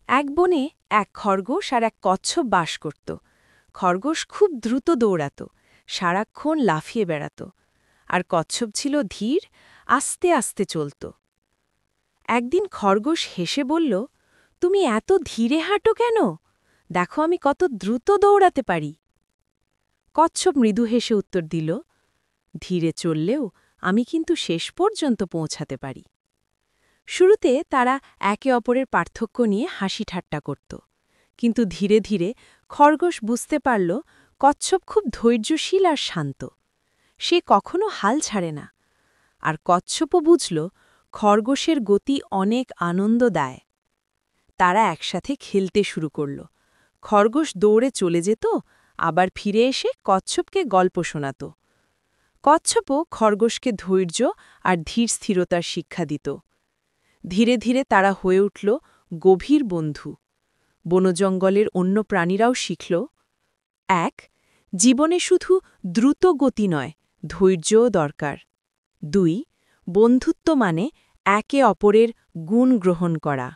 এক বনে এক খরগোশ আর এক কচ্ছপ বাস করত। খরগোশ খুব দ্রুত দৌড়াত, সারাক্ষণ লাফিয়ে বেড়াত, আর কচ্ছপ ছিল ধীর, আস্তে আস্তে চলত। একদিন খরগোশ হেসে বলল, তুমি এত ধীরে হাঁটো কেন? দেখো আমি কত দ্রুত দৌড়াতে পারি। কচ্ছপ মৃদু হেসে উত্তর দিল, ধীরে চললেও আমি কিন্তু শেষ পর্যন্ত পৌঁছাতে পারি। শুরুতে তারা একে অপরের পার্থক্য নিয়ে হাসি ঠাট্টা করত, কিন্তু ধীরে ধীরে খরগোশ বুঝতে পারল কচ্ছপ খুব ধৈর্যশীল আর শান্ত। সে কখনো হাল ছাড়ে না। আর কচ্ছপও বুঝল খরগোশের গতি অনেক আনন্দ দেয়। তারা একসাথে খেলতে শুরু করল। খরগোশ দৌড়ে চলে যেত, আবার ফিরে এসে কচ্ছপকে গল্প শোনাত। কচ্ছপও খরগোশকে ধৈর্য আর ধীর স্থিরতার শিক্ষা দিত। ধীরে ধীরে তারা হয়ে উঠল গভীর বন্ধু। বনজঙ্গলের অন্য প্রাণীরাও শিখল, এক, জীবনে শুধু দ্রুত গতি নয়, ধৈর্যও দরকার। ২, বন্ধুত্ব মানে একে অপরের গুণ গ্রহণ করা।